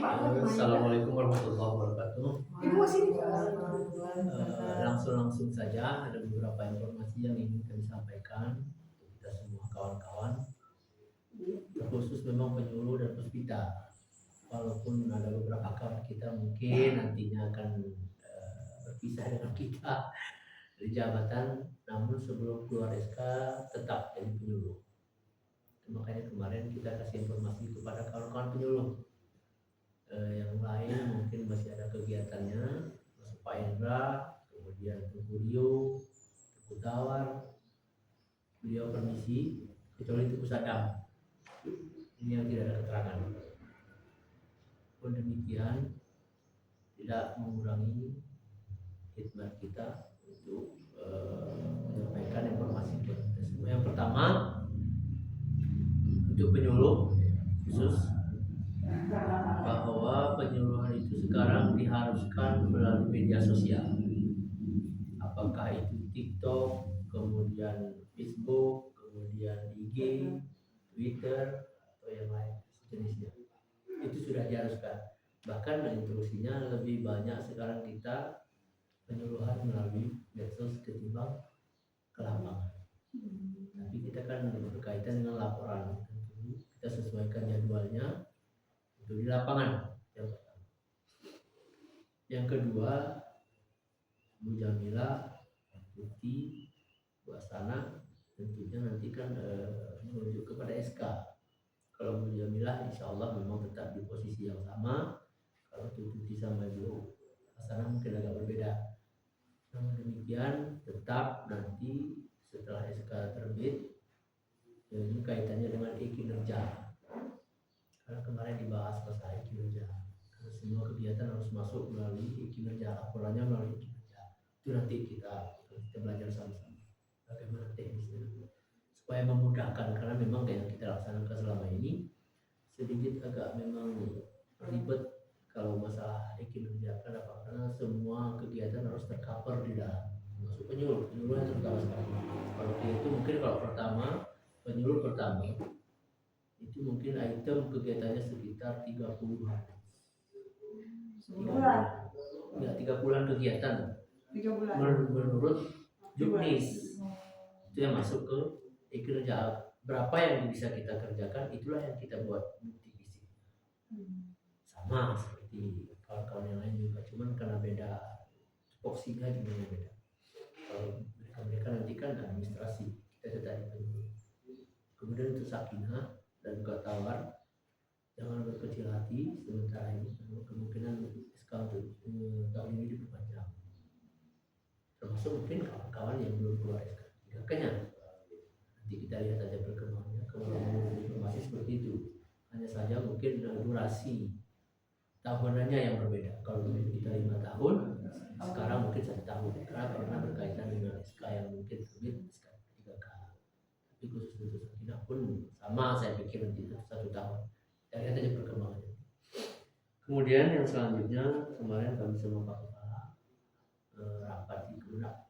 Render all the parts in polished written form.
Assalamualaikum warahmatullahi wabarakatuh. Ibu masih Langsung saja ada beberapa informasi yang ingin kami sampaikan untuk kita semua kawan-kawan, terkhusus memang penyuluh dan puspita. Walaupun ada beberapa kawan kita mungkin nantinya akan berpisah dengan kita dari jabatan, namun sebelum keluar SK tetap jadi penyuluh. Makanya kemarin kita kasih informasi kepada kawan-kawan penyuluh. Yang lain mungkin masih ada kegiatannya, masuk Pak Indra, kemudian Tugu Rio, Tugu Tawar, beliau permisi, kecuali Tugu Sadam. Ini yang tidak ada keterangan. Pun demikian, tidak mengurangi khidmat kita untuk menyampaikan informasi kepada kita semua. Yang pertama, untuk penyuluh khusus, bahwa penyuluhan itu sekarang diharuskan melalui media sosial, apakah itu TikTok, kemudian Facebook, kemudian IG, Twitter, atau yang lain sejenisnya. Itu sudah diharuskan. Bahkan instruksinya lebih banyak sekarang kita penyuluhan melalui medsos ketimbang ke lapangan. Tapi kita kan berkaitan dengan laporan, tentu kita sesuaikan jadwalnya untuk di lapangan. Yang pertama. Yang kedua, Bu Jamila, Putih, Bu Asana tentunya nanti kan merujuk kepada SK. Kalau Bu Jamila insya Allah memang tetap di posisi yang sama. Kalau Tuti sama Bu Asana mungkin agak berbeda. Namun demikian tetap nanti setelah SK terbit, ini kaitannya dengan kinerja. Karena kemarin dibahas masalah kinerja. Karena semua kegiatan harus masuk melalui kinerja, laporannya melalui kinerja. Itu nanti kita belajar sama-sama bagaimana teknisnya supaya memudahkan, karena memang yang kita laksanakan selama ini sedikit agak memang ribet kalau masalah kinerja. Kenapa? Karena semua kegiatan harus tercover di dalam, masuk penyuluh yang terutama sekali. Kalau itu mungkin kalau penyuluh pertama itu mungkin item kegiatannya sekitar 30-an. 30-an kegiatan. 3 bulan. Menurut juknis itu yang masuk ke kinerja. Berapa yang bisa kita kerjakan, itulah yang kita buat bukti fisik. Sama seperti kawan-kawan yang lain juga, cuman karena beda porsinya juga beda. Kalau mereka nanti kan administrasi, kita tetap itu. Kemudian untuk Sakinah dan juga Tawar, jangan berkecil hati sementara ini, kemungkinan SK untuk tahun ini diperpanjang. Termasuk mungkin kawan-kawan yang belum keluar SK. Makanya nanti kita lihat aja perkembangannya. Kalau informasi seperti itu, hanya saja mungkin durasi tahunannya yang berbeda. Kalau dulu kita 5 tahun, sekarang mungkin 1 tahun. Karena berkaitan dengan SK yang mungkin terbit SK 3K. Tapi khusus untuk Sakinah pun sama, saya pikir nanti 1 tahun. Kita lihat aja perkembangannya. Kemudian yang selanjutnya, kemarin kami sama Pak Kepala rapat di Kemenak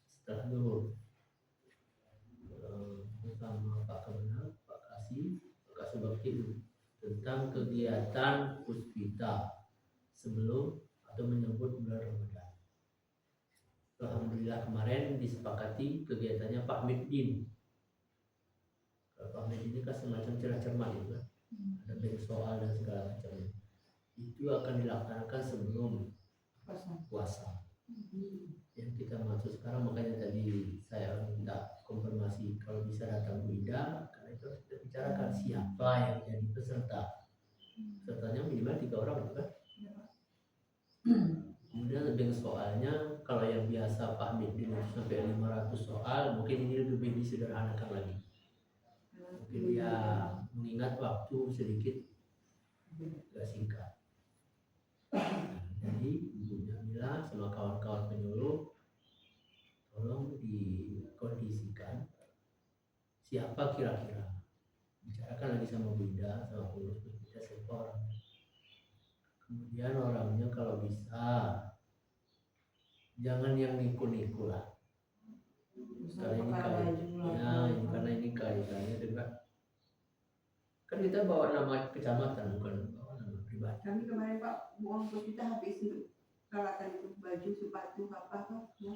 setelah dulu bersama Pak Kemenak, Pak Kasih, Pak Kasubagti tentang kegiatan puspita sebelum atau menyambut bulan Ramadan. Alhamdulillah kemarin disepakati kegiatannya Pak Middin. Pak Middin ini kan semacam cermat itu kan, ada banyak soal dan segala macamnya. Itu akan dilaksanakan sebelum puasa. Yang kita maksud sekarang, makanya tadi saya minta konfirmasi kalau bisa datang Bu Ida, karena itu harus kita bicarakan siapa yang jadi peserta. Pesertanya minimal 3 orang itu kan. Kemudian dengan soalnya, kalau yang biasa Pak Middin sampai 500 soal, mungkin ini lebih disederhanakan lagi. Mungkin dia mengingat waktu sedikit agak singkat. Jadi Ibu Jamila sama kawan-kawan penyuluh tolong dikondisikan siapa kira-kira, bicarakan lagi sama Bu Ida, sama pengurus kita siapa orangnya. Kemudian orangnya kalau bisa jangan yang niku-niku lah. Karena ini kaitannya dengan kan kita bawa nama kecamatan, bukan bawa nama pribadi. pribadi. Kami kemarin Pak uang buat kita habis untuk peralatan itu, baju, sepatu, apa tuh ya.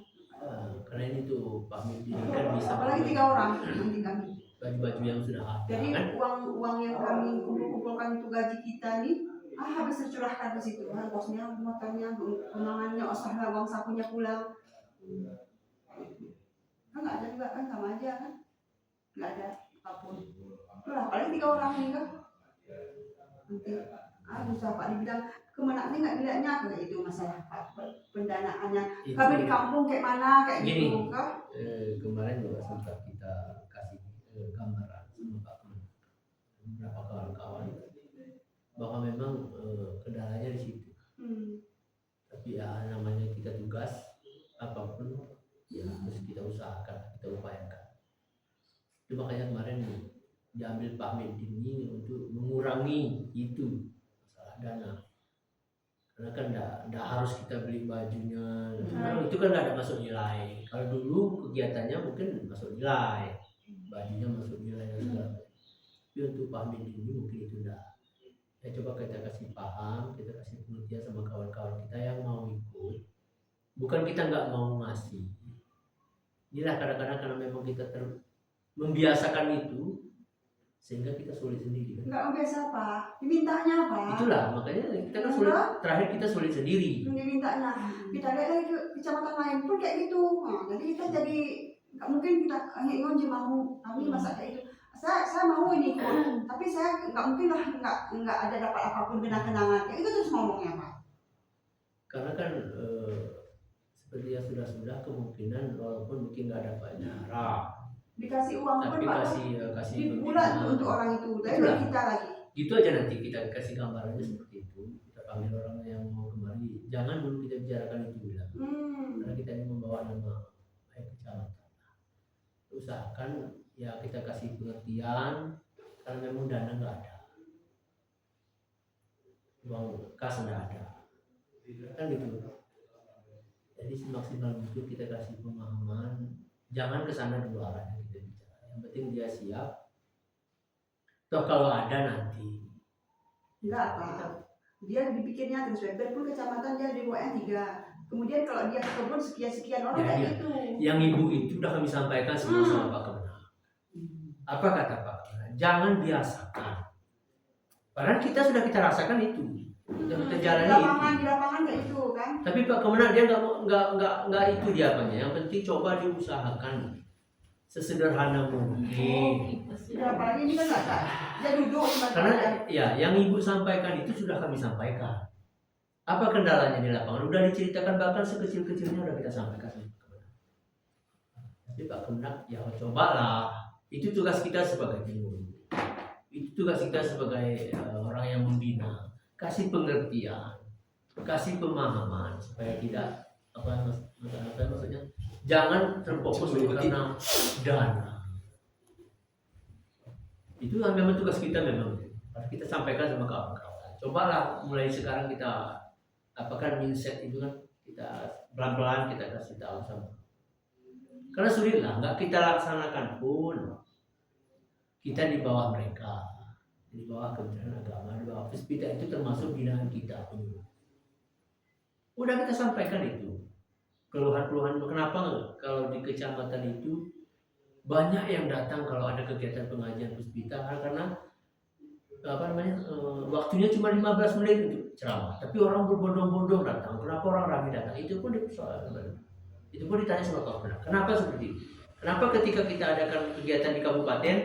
Karena ini tuh Pak Medi kan bisa apalagi 3 orang nanti kami. Baju-baju yang sudah ada. Jadi kan? uang yang kami kumpulkan itu gaji kita nih, habis tercurahkan ke situ, kosnya, motornya, tunangannya, osahlah uang sakunya pulang. Kan nggak ada juga kan, sama aja kan, nggak ada apapun. Itulah apalagi 3 orang ini kan. Nanti usaha Pak dibilang kemana nih, nggak bilangnya kayak itu masalah pendanaannya. Kami di kampung kayak mana kayak gini, gitu kan. Kemarin juga sempat kita kasih gambaran sama Pak Kemen, beberapa kawan-kawan bahwa memang kendalanya di situ. Tapi ya namanya kita tugas apapun ya harus kita usahakan, kita upayakan. Itu makanya kemarin diambil Pak Medi ini untuk mengurangi itu masalah dana. Karena kan enggak harus kita beli bajunya, itu kan enggak ada masuk nilai. Kalau dulu kegiatannya mungkin masuk nilai, bajunya masuk nilai dan segala macam. Tapi untuk Pak Medi ini mungkin itu enggak. Ya coba kita kasih paham, kita kasih pengertian sama kawan-kawan kita yang mau ikut. Bukan kita nggak mau ngasih. Inilah kadang-kadang karena memang kita membiasakan itu, sehingga kita sulit sendiri. Nggak membiasa Pak, dimintanya Pak. Itulah makanya kita kan sulit. Terakhir kita sulit sendiri. Dimintanya. Kita lihat lagi kecamatan lain pun kayak gitu. Nah, jadi kita jadi nggak mungkin kita ngonji mau kami masa kayak itu. Saya mau ini ikut, tapi saya nggak mungkin lah nggak ada dapat apapun kenang-kenangan. Itu terus ngomongnya Pak. Karena kan seperti yang sudah kemungkinan walaupun mungkin nggak dapat jarak. Dikasih uang tapi pun kasih bulan untuk orang itu, dari kita lagi. Gitu aja nanti kita kasih gambarannya seperti itu. Kita panggil orang yang mau kemari. Jangan dulu kita bicarakan itu bilang. Karena kita ini membawa nama baik kecamatan. Usahakan ya kita kasih pengertian karena memang dana nggak ada, uang kas nggak ada, kan gitu. Jadi semaksimal mungkin kita kasih pemahaman. Jangan kesana dulu arahnya kita bicara. Yang penting dia siap. Toh kalau ada nanti. Enggak Pak. Dia dipikirnya terus web pun kecamatan dia di WN 3. Kemudian kalau dia ke kebun sekian orang ya, kayak ya. gitu. Yang ibu itu udah kami sampaikan semua sama Pak Kemenang. Apa kata Pak Kemenang? Jangan biasakan. Padahal kita sudah kita rasakan itu. Sudah kita jalani itu. Di lapangan kayak itu kan. Tapi Pak Kemenang dia nggak itu dia apanya. Yang penting coba diusahakan sesederhana mungkin. Ya, apalagi ini kan nggak dia duduk. Karena ya yang ibu sampaikan itu sudah kami sampaikan. Apa kendalanya di lapangan? Udah diceritakan, bahkan sekecil-kecilnya udah kita sampaikan. Tapi Pak Kemenang ya cobalah. Itu tugas kita sebagai guru. Itu tugas kita sebagai orang yang membina. Kasih pengertian, kasih pemahaman supaya tidak maksudnya jangan terfokus karena dana. Itu memang tugas kita memang. Harus kita sampaikan sama kawan-kawan. Cobalah mulai sekarang kita apakah mindset itu kan kita pelan-pelan kita kasih tahu sama. Karena sulit lah, nggak kita laksanakan pun kita di bawah mereka, di bawah Kementerian Agama, di bawah Puspita itu termasuk binaan kita. Udah kita sampaikan itu keluhan-keluhan. Kenapa kalau di kecamatan itu banyak yang datang kalau ada kegiatan pengajian Puspita karena waktunya cuma 15 menit untuk ceramah, tapi orang berbondong-bondong datang. Kenapa orang ramai datang? Itu pun dipersoalkan. Itu pun ditanya sama Pak Kemenang. Kenapa seperti itu? Kenapa ketika kita adakan kegiatan di kabupaten,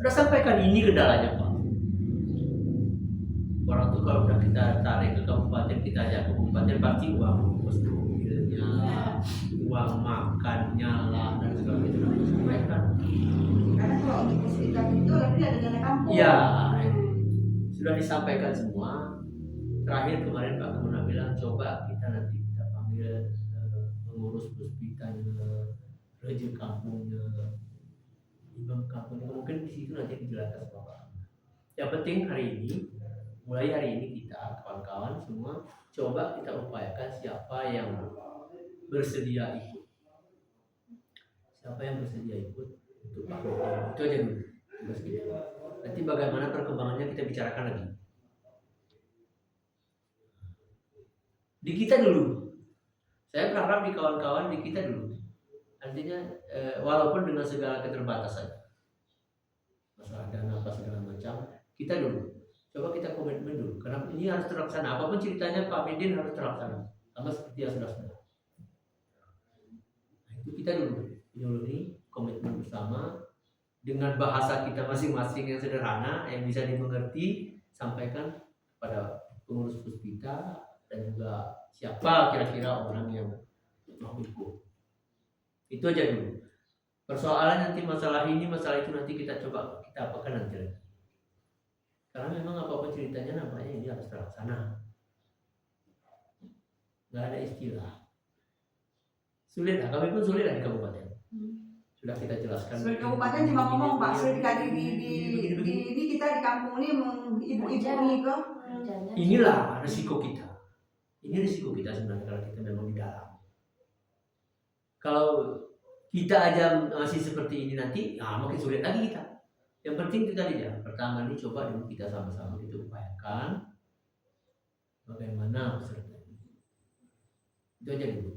udah sampaikan ini kendalanya Pak. Orang tuh kalau udah kita tarik ke kabupaten, kita ajak ke kabupaten pasti uang mobilnya, uang makannya lah dan segala macam harus sampaikan. Karena kalau untuk Puspita itu lebih ada dana kampung. Iya, sudah disampaikan semua. Terakhir kemarin Pak Kemenang bilang coba kita panggil pengurus Puspitanya, rejim kampungnya, imam kampungnya, mungkin di situ nanti dijelaskan sama Pak. Yang penting mulai hari ini kita kawan-kawan semua coba kita upayakan siapa yang bersedia ikut. Siapa yang bersedia ikut untuk Pak Kemenang. Itu aja dulu tugas kita. Nanti bagaimana perkembangannya kita bicarakan lagi. di kita dulu. Saya berharap di kawan-kawan di kita dulu. Artinya walaupun dengan segala keterbatasan, masalah dana apa segala macam, kita dulu. Coba kita komitmen dulu. Karena ini harus terlaksana. Apapun ceritanya Pak Midin harus terlaksana. Sama seperti yang sudah. Nah, itu kita dulu ini komitmen bersama dengan bahasa kita masing-masing yang sederhana, yang bisa dimengerti, sampaikan kepada pengurus Puspita dan juga siapa kira-kira orang yang mau ikut. Itu aja dulu. Persoalan nanti masalah ini, masalah itu nanti kita coba kita apakan nanti. Karena memang apapun ceritanya namanya ini harus terlaksana. Nggak ada istilah. Sulit lah, kami pun sulit lah di kabupaten. Sudah kita jelaskan. Sulit kabupaten cuma ngomong Pak, sulit di ini kita di kampung ini ibu-ibu ini kok. Inilah resiko kita. Ini risiko kita sebenarnya kalau kita memang di dalam. Kalau kita aja masih seperti ini nanti, makin sulit lagi kita. Yang penting itu tadi ya. Pertama ini coba dulu kita sama-sama kita upayakan bagaimana peserta ini. Itu aja dulu.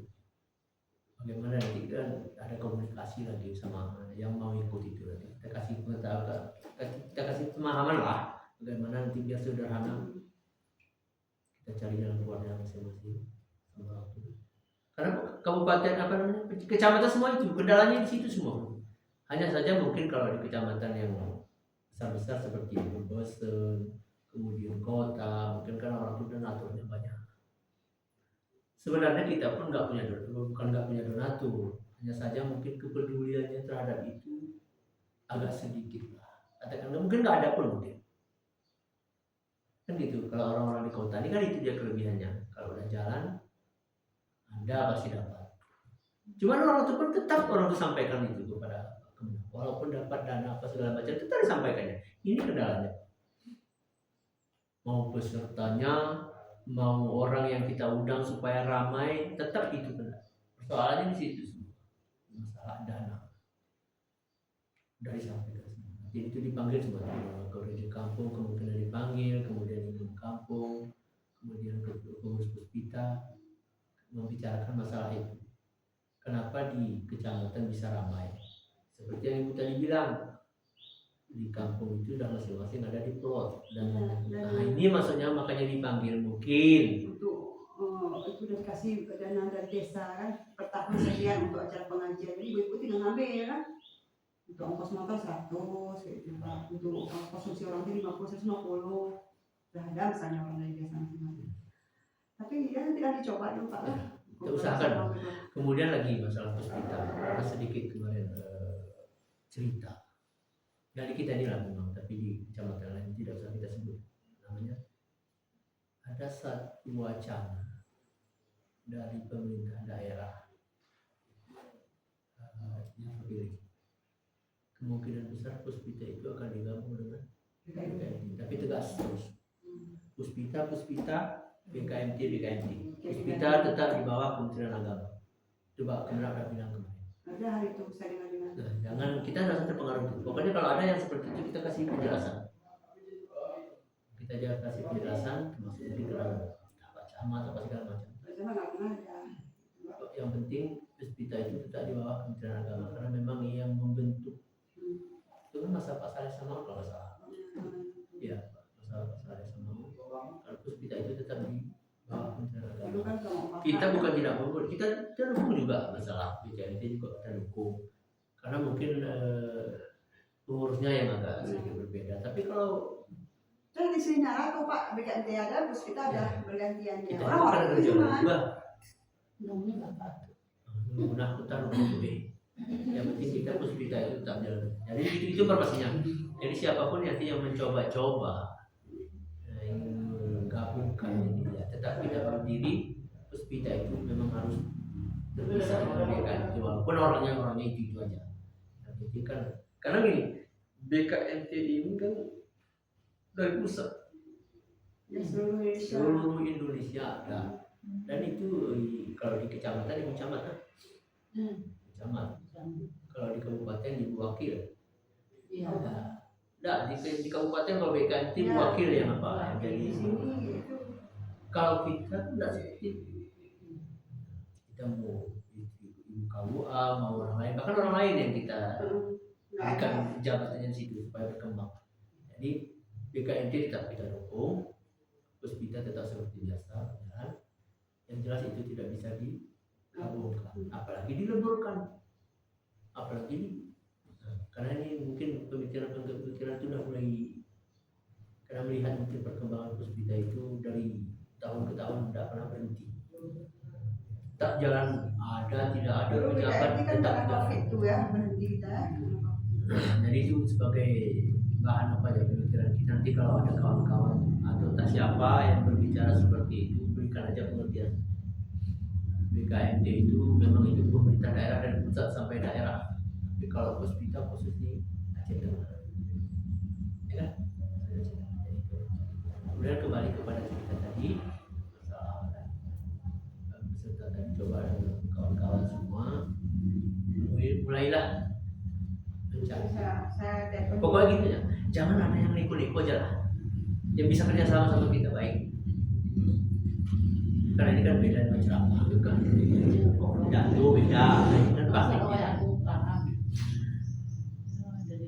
Bagaimana nanti kan ada komunikasi lagi sama yang mau ikut itu nanti. Kita kasih pengetahuan, kita kasih pemahaman lah bagaimana nanti biar sederhana. Kita cari jalan keluarnya masing-masing sama waktu. Karena kabupaten kecamatan semua itu kendalanya di situ semua. Hanya saja mungkin kalau di kecamatan yang besar-besar seperti Bosen, kemudian kota, mungkin kan orang itu donaturnya banyak. Sebenarnya kita pun bukan nggak punya donatur, hanya saja mungkin kepeduliannya terhadap itu agak sedikit lah. Katakanlah mungkin nggak ada pun mungkin. Kan gitu. Kalau orang-orang di kota ini kan itu dia kelebihannya. Kalau udah jalan, Anda pasti dapat. Cuman orang itu pun tetap orang itu sampaikan itu kepada walaupun dapat dana apa segala macam tetap disampaikannya. Ini kendalanya. Mau pesertanya, mau orang yang kita undang supaya ramai, tetap itu benar. Persoalannya di situ semua. Masalah dana. Dari sampai ke sini. Jadi itu dipanggil semua. Kalau di kampung kemungkinan dipanggil, kemudian di kampung, kemudian ke pengurus Puspita membicarakan masalah itu. Kenapa di kecamatan bisa ramai? Seperti yang Ibu tadi bilang, di kampung itu sudah masing-masing ada di plot dan ini maksudnya makanya dipanggil mungkin untuk itu udah dikasih dana dari desa kan per tahun sekian untuk acara pengajian, jadi ibu tinggal ngambil kan untuk ongkos motor 100 gitu Pak, untuk konsumsi orang itu 50 150 sudah ada misalnya orang dari desa masing-masing. Tapi ya tidak dicoba dulu Pak lah. Kita usahakan. Kemudian lagi masalah Puspita, karena sedikit kemarin cerita dari kita ini lah memang, tapi di kecamatan lain tidak usah kita sebut namanya. Ada satu wacana dari pemerintah daerah yang terpilih, kemungkinan besar Puspita itu akan digabung dengan BKMT, tapi tegas terus. Puspita, BKMT. Puspita tetap di bawah Kementerian Agama. Coba Kementerian Agama bilang kemarin. Ada hari itu saya dengar. Nah, jangan kita rasa terpengaruh itu. Pokoknya kalau ada yang seperti itu kita kasih penjelasan. Kita jangan kasih penjelasan, termasuk mungkin terhadap camat apa segala macam. Yang penting Puspita itu tetap di bawah Kementerian Agama karena memang yang membentuk. Itu kan masa Pak Saleh Samaun kalau nggak salah. Iya, masa Pak Saleh Samaun. Kalau Puspita itu tetap di bawah Kementerian Agama. Kita bukan tidak mendukung, kita dukung juga masalah BKMT juga kita dukung. Karena mungkin pengurusnya yang agak sedikit berbeda. Tapi kalau kan di sini atau Pak BKMT ada, Puspita ada bergantiannya. kita Orang kerja itu juga. Nah, kita dukung yang penting kita Puspita itu tetap jalan. Jadi itu informasinya. Jadi siapapun nanti yang mencoba-coba gabungkan ini ya, tetap tidak berdiri. Puspita itu memang harus terpisah dengan BKMT walaupun orangnya itu aja. Jadi kan karena gini, BKMT ini kan dari pusat ya, seluruh Indonesia ada. Dan itu kalau di kecamatan kalau di kabupaten ibu wakil. Di kabupaten kalau BKMT ibu wakil yang apa? Jadi kalau kita tidak seperti ketemu ibu KUA mau orang lain, bahkan orang lain yang kita berikan jabatannya di situ supaya berkembang. Jadi BKMT tetap kita dukung, Puspita tetap seperti biasa, dan yang jelas itu tidak bisa digabungkan, apalagi dileburkan, apalagi karena ini mungkin pemikiran itu sudah mulai, karena melihat mungkin perkembangan Puspita itu dari tahun ke tahun tidak pernah berhenti, tak jalan ada tidak ada pejabat tetap jalan. Itu ya berhenti kita. Jadi itu sebagai bahan apa ya pemikiran kita, nanti kalau ada kawan-kawan atau tak siapa yang berbicara seperti itu, berikan aja pengertian. BKMD itu memang itu pemerintah daerah dari pusat sampai daerah. Tapi kalau Puspita khusus di Aceh Tenggara, ya kan? Kemudian kembali kepada cerita tadi, masalah peserta tadi coba dengan kawan-kawan semua, mulailah mencari. Pokoknya gitu ya, jangan ada yang neko-neko aja lah. Yang bisa kerja sama kita baik. Karena ini kan beda dengan ceramah itu kan. Pidato beda, ini kan pahamnya.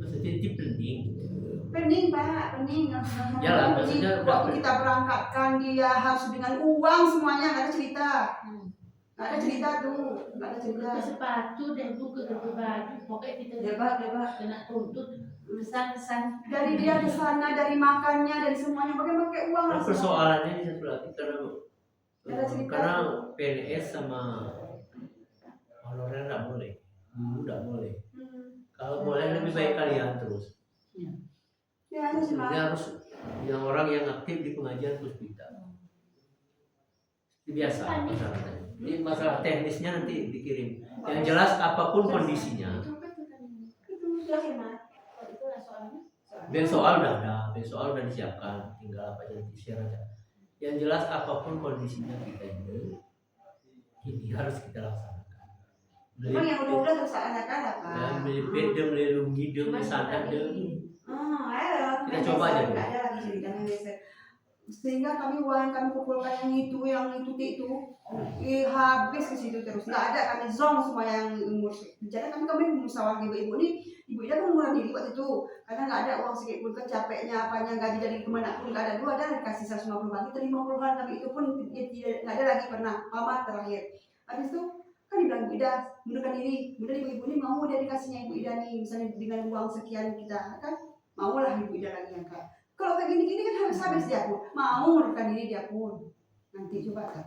Maksudnya itu penting. Pening Pak, pening. Ya lah, maksudnya waktu kita berangkatkan dia harus dengan uang semuanya, nggak ada cerita. Nggak ada cerita tuh, nggak ada cerita. Ke sepatu dan buku ke baju, pokoknya kita Debat. kena tuntut pesan-pesan Dari dia di sana, dari makannya, dari semuanya, pakai uang. Nah, persoalannya di satu lagi Cerita. karena PNS sama honorer nggak boleh, guru nggak boleh. Kalau boleh lebih baik kalian terus. Ya, itu sih, Pak. Sebenarnya harus yang orang yang aktif di pengajian Puspita. Itu biasa masalahnya. Ini masalah teknisnya nanti dikirim. Yang jelas apapun kondisinya. Ben soal udah ada, ben soal udah disiapkan, tinggal apa aja di-share aja. Yang jelas apapun kondisinya kita ini harus kita laksanakan. Memang yang udah terlaksanakan apa? Dan melipir dem, melelungi dem, santet dem. Kita coba aja dulu. Nggak ada lagi ceritanya biasa. Sehingga kami uang kami kumpulkan yang itu habis ke situ terus. Nggak ada, kami zong semua yang ngurus. Jadi kami musyawarah ibu-ibu nih, ibu Ida kan murah diri waktu itu karena nggak ada uang sedikit pun, capeknya apanya gaji dari kemana pun nggak ada. Dulu ada dikasih 150 lagi, terima puluhan, tapi itu pun nggak ada lagi pernah. Mama terakhir. Habis itu kan dibilang Ibu Ida mundurkan diri, kemudian ibu-ibu ini mau dia dikasihnya Ibu Ida nih, misalnya dengan uang sekian kita kan maulah Ibu Ida lagi yang kaya. Kalau kayak gini-gini kan habis dia pun mau mundurkan diri, dia pun nanti coba kan.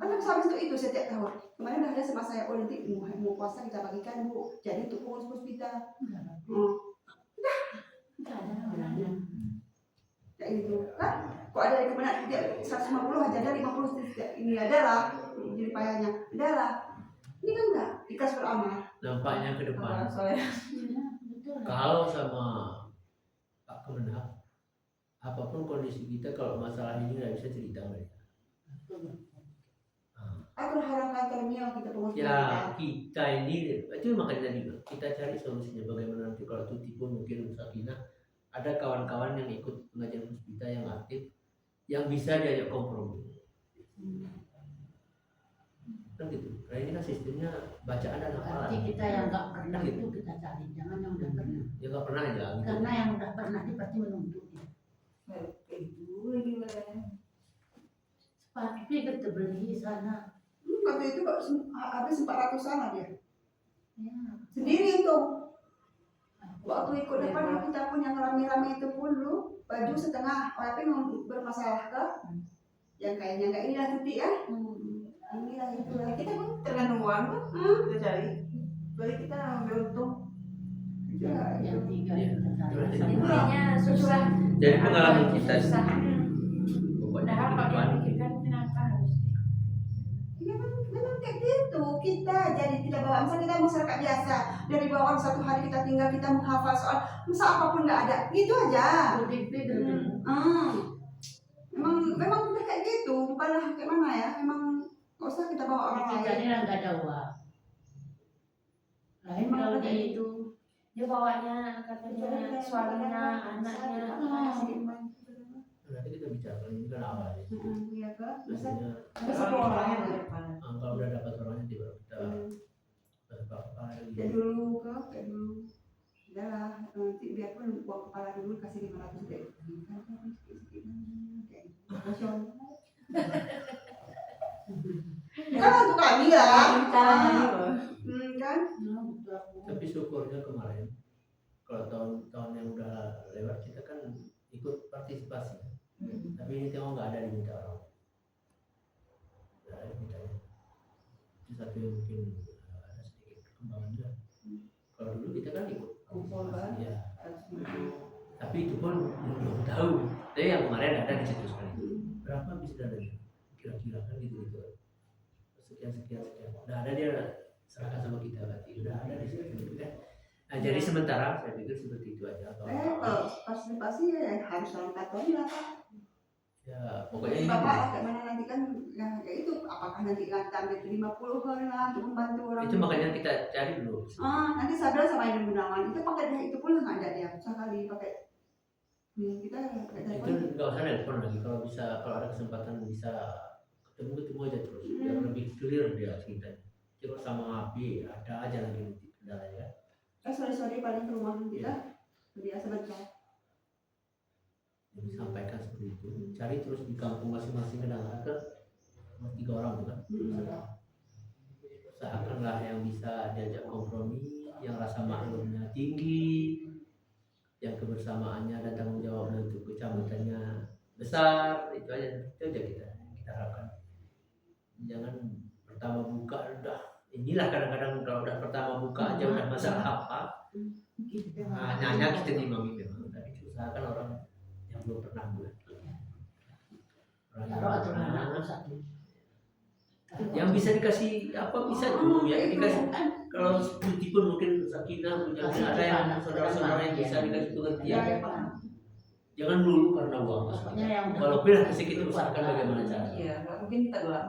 Kan habis itu setiap tahun. Kemarin udah ada sama saya, nanti mau puasa kita bagikan Bu. Jadi untuk pengurus Puspita. Udah. Kayak gitu kan. Kok ada yang kemana dia 150 aja, ada 50 ini adalah jadi payahnya. Adalah. Ini kan enggak ikhlas beramal. Nampaknya ke depan. Kalau sama Pak Kemenhak, apapun kondisi kita, kalau masalah ini nggak bisa cerita mereka. Aku berharap kantornya kita pengurus. Ya kita ini itu makanya tadi kita cari solusinya bagaimana nanti kalau Tuti pun mungkin Sakinah ada kawan-kawan yang ikut pengajian Puspita yang aktif yang bisa diajak kompromi. Kan gitu. Karena ini kan sistemnya bacaan dan hafalan. Berarti kita yang nggak pernah itu kita cari, jangan yang udah pernah. Ya nggak pernah aja. Gitu. Karena yang udah pernah itu pasti menuntut. Itu lagi mana? Sepatu kita beli sana. Waktu itu kok habis 400-an lah dia. Ya. Sendiri itu. Waktu ikut depan kita pun yang rame-rame itu pun lu baju setengah, tapi bermasalah ke yang kayaknya nggak inilah Tuti ya. Inilah itu lah. Kita pun tergantung uang kan, kita cari. Jadi kita ambil untung. Ya, Yang tiga Ya. kita cari. Intinya susah. Jadi pengalaman kita susah. pokoknya Padahal ke kalau depan. dipikirkan kenapa harus Ya memang kayak gitu. Kita jadi tidak bawa, misalnya kita masyarakat biasa dari bawah satu hari kita tinggal kita menghafal soal masa apapun nggak ada, gitu aja. Memang kita kayak gitu, bukanlah kayak mana ya? Memang nggak usah kita bawa orang Kita lain. ini nggak ada uang. Lain kalau dia itu dia bawanya katanya suaminya, anaknya. Nanti kita bicara ini kan awal ya. Iya ke, bisa Biasanya ada satu orang. kalau udah dapat orangnya di baru kita Kayak dulu kayak dulu. Udah lah, nanti biarpun uang kepala dulu kasih 500 deh. Kan sedikit-sedikit kayak profesional. Kan untuk kami lah. Kan? tapi syukurnya kemarin kalau tahun-tahun yang udah lewat kita kan ikut partisipasi tapi ini tengok nggak ada diminta orang nggak ada dimintanya itu satu yang mungkin ada sedikit perkembangan juga kalau dulu kita kan ikut partisipasi ya tapi itu pun belum tahu tapi yang kemarin ada di situ sekali berapa bisa dadanya kira-kira kan gitu sekian udah ada dia serahkan sama kita berarti udah ada di situ kan. Nah, jadi sementara saya pikir seperti itu aja. Kalau partisipasi ya harus dalam kantornya lah Pak. Ya pokoknya ini Bapak kayak mana nanti kan ya itu apakah nanti ambil 50 hari lah untuk membantu orang. itu makanya kita cari dulu. Nanti saya bilang sama Ibu Gunawan itu pakai itu pun nggak ada dia sekali pakai kita pakai Itu telepon. nggak usah nelfon lagi kalau ada kesempatan bisa ketemu aja terus biar lebih clear dia ceritanya. Terus sama api ada aja lagi kendalanya. Sore-sore paling ke rumah kita biasa baca. Jadi sampaikan seperti itu. Cari terus di kampung masing-masing kadang-kadang kan 3 orang tuh kan. Usahakanlah yang bisa diajak kompromi, yang rasa maklumnya tinggi, yang kebersamaannya dan tanggung jawabnya untuk kecamatannya besar, itu aja kita harapkan. Jangan pertama buka udah inilah kadang-kadang kalau udah pertama buka aja udah masalah apa nanya kita dimami memang tapi usahakan orang yang belum pernah buat yang bisa dikasih apa bisa dulu ya dikasih kalau cuti pun mungkin sakinah punya ada yang saudara-saudara yang bisa dikasih pengertian jangan dulu karena uang walaupun kasih kita usahakan bagaimana cara mungkin kita doang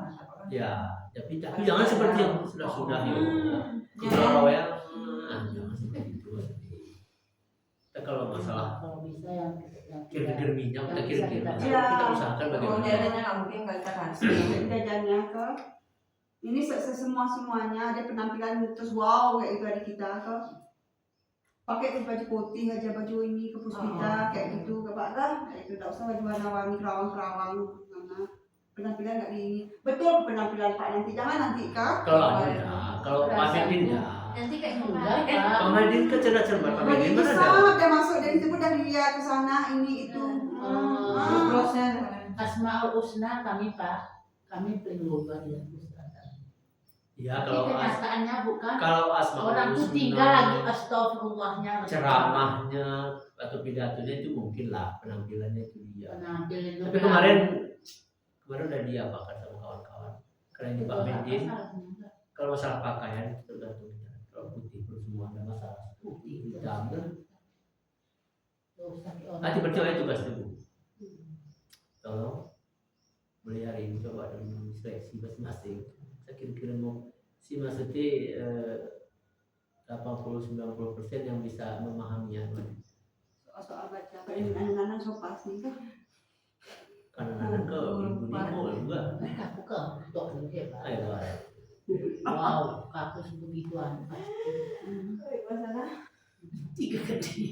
ya tapi jangan seperti yang sudah ya kalau ya jangan seperti itu kita kalau masalah kir-kir minyak kita kir-kir kita usahakan bagaimana nggak mungkin nggak kita kasih jajannya ke ini semuanya ada penampilan terus wow kayak itu ada kita ke pakai baju putih aja baju ini ke puspita kayak gitu ke Pak lah kayak itu tidak usah baju warna-warni kerawang-kerawang karena penampilan nggak ini betul penampilan Pak nanti jangan nanti Kak kalau Pak Medin ya Nanti kayak Pak Medin kan cerdas-cerdas Pak Medin mana bisa ada dia masuk dari itu udah lihat ke sana ini itu Asmaul Husna kami Pak kami pelingkuran ya ya kenyataannya bukan kalau Asmaul orang tuh Husna, tinggal lagi astagfirullahnya ceramahnya atau pidatonya itu mungkin lah penampilannya itu dia penampilan tapi kemarin udah diapakan sama kawan-kawan karena ini Pak Medin kalau masalah pakaian itu tergantung kalau putih pun semua ada masalah putih hitam nanti percaya tugas itu tolong melihara ini coba dan seleksi masing-masing saya kira-kira mau si maksudnya 80-90% yang bisa memahaminya soal baca kayak anak-anak sopas nih kan karena ke ibu Nimo juga aku ke dokter hebat ayo wow kakus begituan masalah tiga gede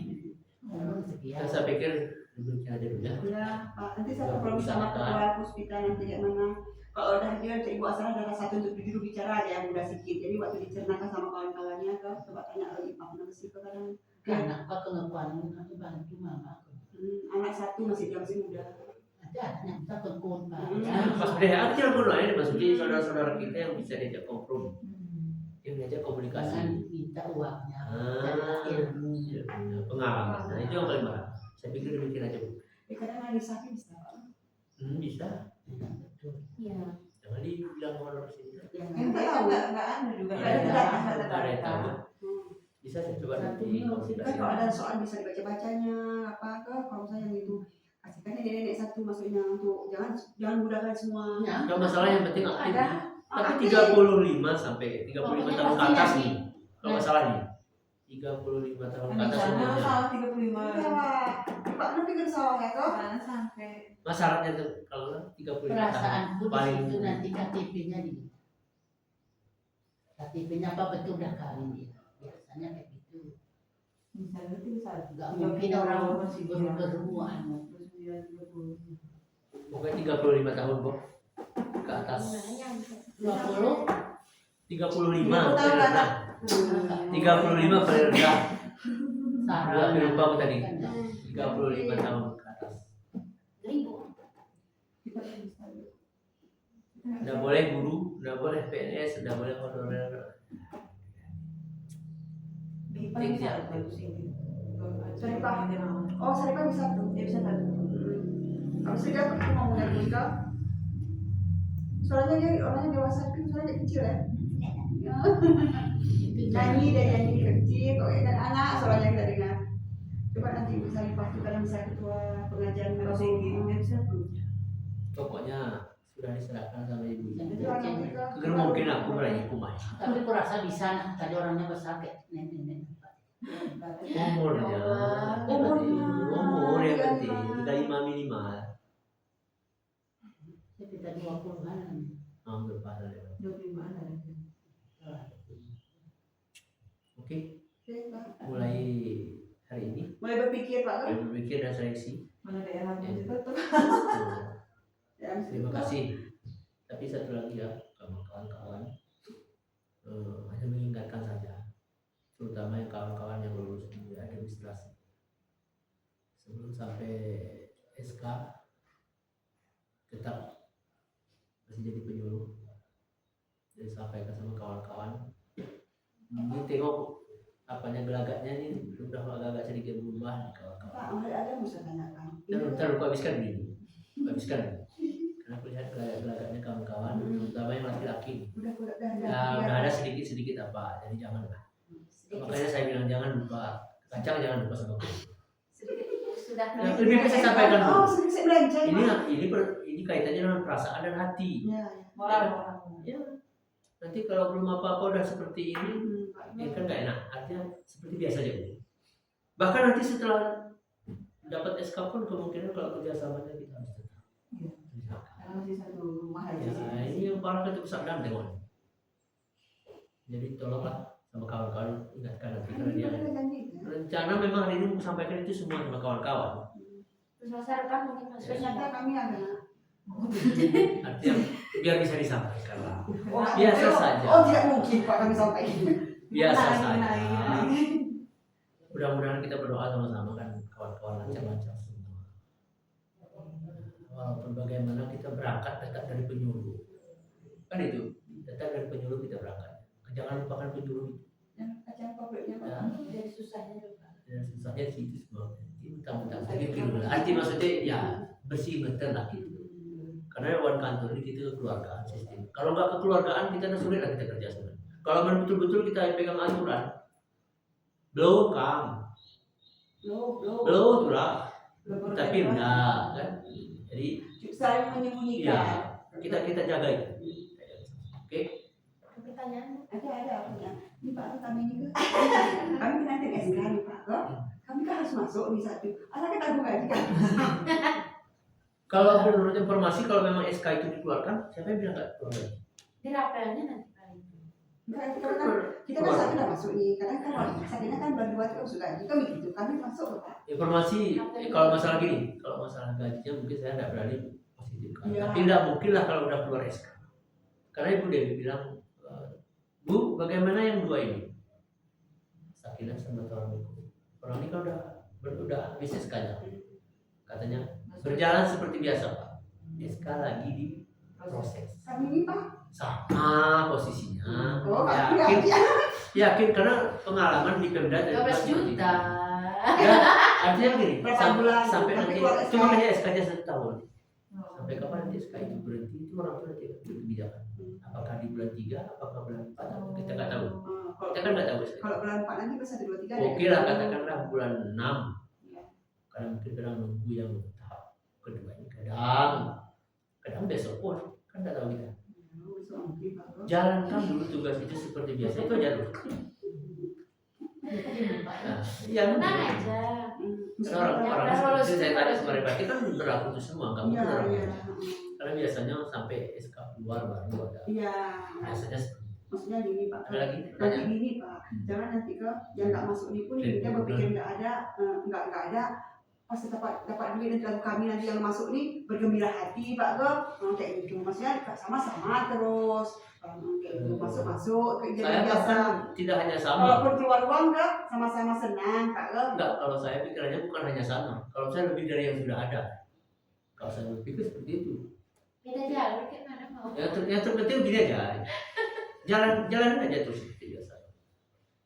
saya pikir duduknya aja dulu ya ya Pak nanti saya kompromi sama ketua puspita nanti kayak mana kalau udah dia ibu asal ada satu untuk juru bicara ada yang udah sedikit jadi waktu dicernakan sama kawan-kawannya kan coba tanya lagi Pak Nasi kadang anak kau kenapa aku bantu mama anak satu masih muda ada yang kita kekun Pak pas deh aja pun lain maksudnya saudara-saudara kita yang bisa diajak kompromi yang diajak komunikasi jangan minta uangnya ilmu pengalaman nah itu yang paling mahal saya pikir demikian aja Bu kadang analisa bisa bisa Iya. jangan dibilang honor sini nggak ada juga ada yang tahu bisa saya coba nanti kan kalau ada soal bisa dibaca-bacanya apa ke kalau misalnya yang itu kasihkan nenek satu maksudnya untuk jangan mudahkan semua kalau masalah yang penting aktif ada tapi 35 sampai 35 tahun ke atas nih kalau masalah nih 35 tahun ke atas salah 35 Pak nanti ke sawah ya kok sampai Masalahnya tuh kalau 35 tahun Perasaanku di paling situ nanti KTP-nya di KTP-nya apa betul udah kawin dia. Biasanya kayak gitu. Misalnya itu saat Nggak mungkin orang baru anu. pokoknya 35 tahun kok ke atas. 20 35 tahun paling lah. rendah. 35 paling rendah. sarana. Gua lupa aku tadi. 35 tahun ke atas. Nggak boleh guru, nggak boleh PNS, nggak boleh honorer. Oh, Sarika bisa tuh. Dia bisa satu. Habis itu dia ngomong dari Sarika. Soalnya dia orangnya dewasa, kan soalnya dia kecil ya. Nyanyi dia nyanyi kecil, kok kan anak soalnya kita dengar. Coba nanti bisa waktu kalian bisa ketua pengajian Kalau Sigi, dia bisa tuh. Pokoknya sudah diserahkan sama ibu. Itu anak kita. Kira mungkin aku berani kumai. Tapi aku rasa bisa nah, tadi orangnya besakit nenek-nenek. Umurnya, umur yang penting 35 minimal. Tapi tadi 20-an. Hampir pas ada. 25 ada. Oke, Oke, Pak. mulai hari ini Mulai berpikir Pak kan? berpikir dan seleksi. Mana daerah itu tuh. Ya, Terima kasih. Tapi satu lagi ya, kawan-kawan, hanya mengingatkan saja, terutama yang kawan-kawan yang lulus di administrasi. Sebelum sampai SK, tetap masih jadi penyuluh. Jadi sampaikan sama kawan-kawan. Ini tengok apanya gelagatnya ini sudah agak sedikit berubah nih kawan-kawan. Pak, ada yang bisa tanyakan. Ntar aku habiskan dulu. Habiskan. Karena aku lihat gelagatnya kawan-kawan, terutama yang laki-laki. Udah Ya, udah ada sedikit apa, jadi janganlah. Makanya saya bilang jangan lupa kacang, jangan lupa sama kulit. Sudah Yang lebih baik saya sampaikan Oh, dulu. sedikit belanja. Ini kaitannya dengan perasaan dan hati. Ya, Moral. Ya. Nanti kalau belum apa-apa udah seperti ini, Pak. ya kan nggak enak. Artinya seperti biasa aja. Bahkan nanti setelah dapat SK pun kemungkinan kalau kerjasamanya kita harus tetap. Iya. Misalkan. Karena masih satu rumah aja Ya, sih. ini yang parah itu kesadaran tengok. Jadi tolonglah sama kawan-kawan ingatkan nanti karena dia rencana memang hari ini mau sampaikan itu semua sama kawan-kawan. Terus masa depan mungkin Mas Wisnu. Ternyata kami ada. Artinya biar bisa disampaikan lah. Oh, Biasa saja. Oh, tidak mungkin Pak kami sampaikan. Biasa Naik, saja. naik. Mudah-mudahan kita berdoa sama-sama kan kawan-kawan lancar-lancar semua. Walaupun bagaimana kita berangkat tetap dari penyuluh. Kan itu, tetap dari penyuluh kita berangkat. Jangan lupakan penyuluh itu. Acara pabriknya Pak. Ya. Dari susahnya juga. Dan susahnya sih itu semua. Mentang-mentang sakit gitu. Arti maksudnya ya bersih betul lah gitu. Karena one kantor ini kita kekeluargaan sistem. Kalau nggak kekeluargaan kita sulit lah kita kerja sama. Kalau memang betul-betul kita pegang aturan, blow kam, blow tuh lah. Tapi enggak kan. Jadi Saya menyembunyikan. iya kita jaga itu. Oke. Pertanyaan. Ada punya. Ini Pak kami juga. Kami nanti SK nih Pak. Loh, kami kan harus masuk di satu. Asal kita tanggung gaji kan. Kalau menurut informasi kalau memang SK itu dikeluarkan, siapa yang bilang nggak keluar? Di rapelnya nanti paling. Enggak, kita kan saat kita masuk nih. Kadang kan sakitnya kan baru buat kita sudah gaji kami gitu. Kami masuk loh Pak. Informasi kalau masalah gini, kalau masalah gajinya mungkin saya nggak berani positifkan. Iya. Tapi nggak mungkin lah kalau udah keluar SK. Karena Ibu Dewi bilang, Bu, bagaimana yang dua ini? Sakinah sama Tawaramikum. Orang ini kan udah bisnis saja. Katanya berjalan seperti biasa Pak. SK lagi di proses. Kami ini Pak. Sama posisinya. Oh, kami Yakin karena pengalaman di Pemda 12 juta. Ya, artinya gini, Berapa bulan? sampai Sampai nanti keluar SK. cuma hanya SK-nya 1 tahun. Sampai kapan nanti SK itu berhenti itu orang tua nanti kebijakan. Apakah di bulan 3, apakah bulan 4, kita nggak tahu. Kita kan nggak tahu. Kalau bulan 4 nanti pas 1, 2, 3. Oke lah katakanlah bulan 6. Iya. Karena mungkin kadang nunggu yang tahap kedua ini kadang besok pun kan nggak tahu kita. Jalankan dulu tugas itu seperti biasa itu aja dulu. Nah, iya Tenang aja. Karena Yang orang udah itu saya lulus tanya itu kemarin berarti kan berlaku itu semua, kamu Iya, benar. iya. Karena biasanya sampai SK keluar baru ada. Iya. Biasanya Maksudnya gini Pak. ada lagi Nanti pertanyaan. gini Pak, jangan nanti ke yang nggak masuk ini pun dia berpikir nggak ada, nggak ada. Pas dapat duit dan lalu kami nanti yang masuk nih bergembira hati Pak ke, kayak gitu. Maksudnya sama-sama terus. Kayak gitu masuk ke Saya ijazah biasa. bahkan tidak hanya sama. Walaupun keluar uang ke, sama-sama senang Pak ke. Enggak, kalau saya pikirannya bukan hanya sama. Kalau saya lebih dari yang sudah ada. Kalau saya berpikir seperti itu. Beda jalur gimana mau? Yang terpenting begini aja. Jalan aja terus seperti biasa.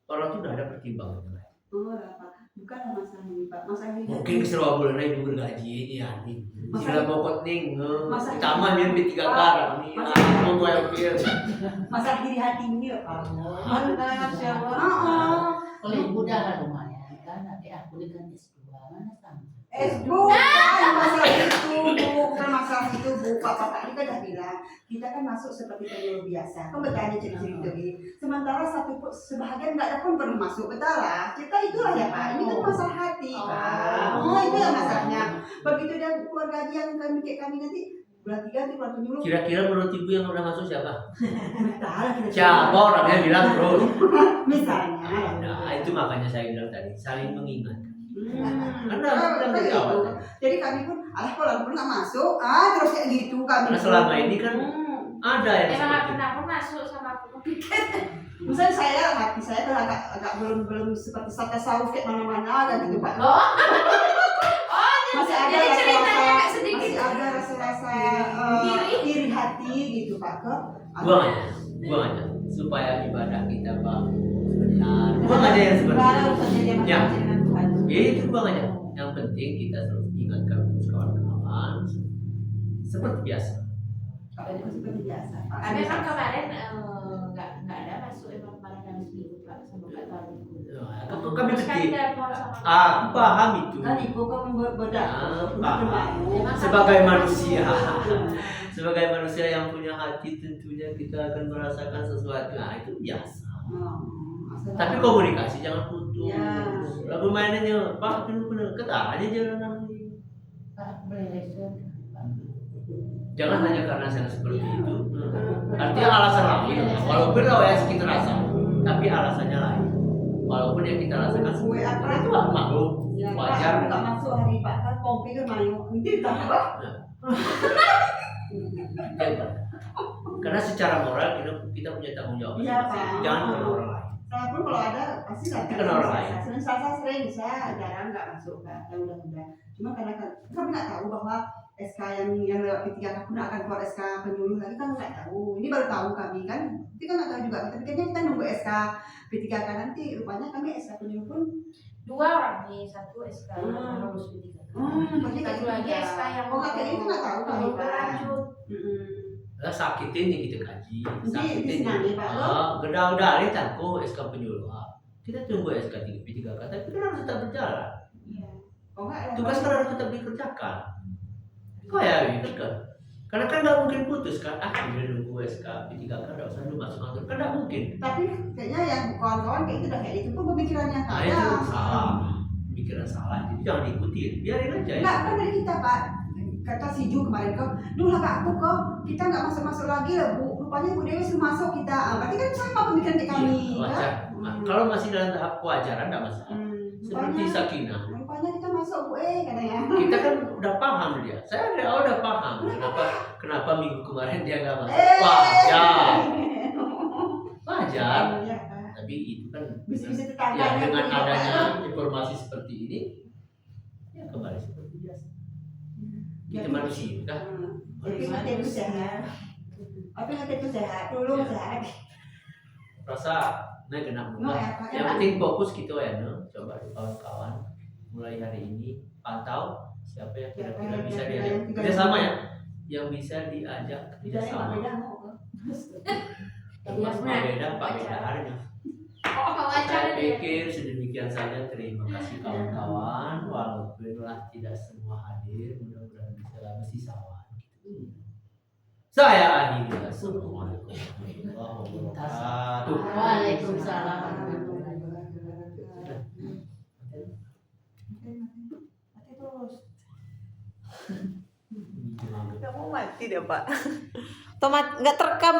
Orang itu udah ada pertimbangannya. Oh, Pak. Bukan masalah ini Pak, masalah ini. Mungkin keserwa bulan ibu bergaji ini ya nih. Sila pokok ning, Masa- taman yang B3 karang nih. Mau gue yang pikir. Masalah diri hati ini ya Pak. Mana siapa? Kalau ibu udah lumayan kan, nanti aku dengan S2 mana sama. Bukan masalah itu Bu, bukan masalah itu Bu. Bapak ini kan udah bilang, kita kan masuk seperti penyuluh biasa. Kan bertanya cerita-cerita ini. Sementara sebahagian nggak ada pun pernah masuk, betul lah. Kita itulah ya Pak, ini kan masalah hati Pak. Oh itu yang masalahnya. Begitu dia keluar gaji yang kami nanti, bulan 3 nanti bulan penyuluh. Kira-kira menurut ibu yang udah masuk siapa? Betul. Siapa orangnya bilang terus. Misalnya. Nah itu makanya saya bilang tadi, saling mengingatkan. Karena Kan dari gitu. awal. Jadi kami pun, kalau pun nggak masuk, terus kayak gitu kami. Karena selama ini kan ada yang Emang seperti aku itu. pernah masuk sama aku pikir. Misalnya saya hati saya kan agak belum seperti sate saus kayak mana-mana dan gitu Pak. Oh, Masih ada jadi ceritanya rasa-rasa, agak sedikit. masih ada rasa-rasa iri hati gitu Pak ke. Buang aja supaya ibadah kita bagus benar. Buang aja yang seperti Baru itu. saja dia Ya. masih dengan Tuhan. Ya itu buang aja. Yang penting kita terus ingatkan terus kawan-kawan seperti biasa. Kalau seperti biasa Pak. Tapi emang kemarin nggak ada masuk emang kemarin dari seminggu Pak sama Kak Tahu. Kami Terus kan penting. telepon sama Aku paham itu. Kan ibu kan berbeda. Emang Sebagai sama- manusia. Sebagai manusia yang punya hati tentunya kita akan merasakan sesuatu. Nah itu biasa. Tapi komunikasi jangan putus. Ya. Lagu mainannya Pak benar kata aja jangan Pak boleh lesson. jangan hanya karena saya seperti itu. Artinya alasan lain. Walaupun yang kita rasa, tapi alasannya lain. Walaupun yang kita rasakan seperti itu makhluk Ya, wajar. Pak, nggak masuk hari Pak kan kompi kan mayu. Ini tambah. Karena secara moral kita punya tanggung jawab. Iya, Pak. Jangan kena orang lain. Saya pun kalau ada pasti Tapi kan orang lain. Senin Selasa sering saya jarang nggak masuk Pak. Yang udah. Cuma karena kami nggak tahu bahwa SK yang lewat P3K pun akan keluar SK penyuluh lagi kan nggak tahu. Ini baru tahu kami kan. Tapi kan nggak tahu juga. Tapi kayaknya kita nunggu SK P3K nanti. Rupanya kami SK penyuluh pun. 2 orang nih, satu SK yang lulus di 3. Berarti kayak Satu lagi gitu. SK yang Oh, kayak itu nggak tahu kami mau Pak. berlanjut. Lah sakitin yang kita kaji. Di Sakitin. sini Pak. Udah hari takut SK penyuluh. Kita tunggu SK 3P3K tapi kan harus tetap berjalan. Iya. Oh nggak. Tugas kan harus tetap dikerjakan. Kok ya gitu kan? Karena kan nggak mungkin putus kan? Udah nunggu SK P3K nggak usah dulu masuk kantor kan nggak mungkin. Tapi kayaknya yang kawan-kawan kayak itu udah kayak itu pun pemikirannya Nah Kak. itu salah, pikiran salah. Jadi jangan diikutin, biarin aja. Ya. Enggak, kan dari kita Pak. Kata si Ju kemarin kok, duh lah Kak aku kok, kita nggak masuk-masuk lagi lah Bu. Rupanya Bu Dewi suruh masuk kita. Berarti kan sama pemikiran kayak kami. Iya, wajar. Nah, kalau masih dalam tahap kewajaran nggak masalah. Seperti Rupanya, Sakinah. rupanya kita masuk Bu katanya. Kita kan udah paham dia. Saya dari awal udah paham. Kenapa minggu kemarin dia nggak masuk? Eh. Wajar. Wajar. Iya, Kak. Tapi itu kan Bisa-bisa ya tetangganya. dengan punya, Pak. adanya informasi seperti ini ya kembali seperti biasa. Kita manusia kan. Tapi nanti itu sehat. Tapi nanti itu sehat. Dulu Ya. sehat. Rasa nah kena No, bunga. ya, Pak. Yang penting fokus gitu ya, no. Coba kawan-kawan mulai hari ini pantau siapa yang kira-kira bisa diajak kerjasama ya, yang bisa diajak kerjasama. Beda mau kok. Terus Pak Beda, Pak Beda harinya. Oh, wajar Saya dia. pikir sedemikian saja. Terima kasih kawan-kawan. Walaupun lah tidak semua hadir, mudah-mudahan bisa bersisa gitu. Saya akhiri. Assalamualaikum warahmatullahi wabarakatuh. Waalaikumsalam. Oke. Ini cuma Kamu mati deh Pak. Nggak terekam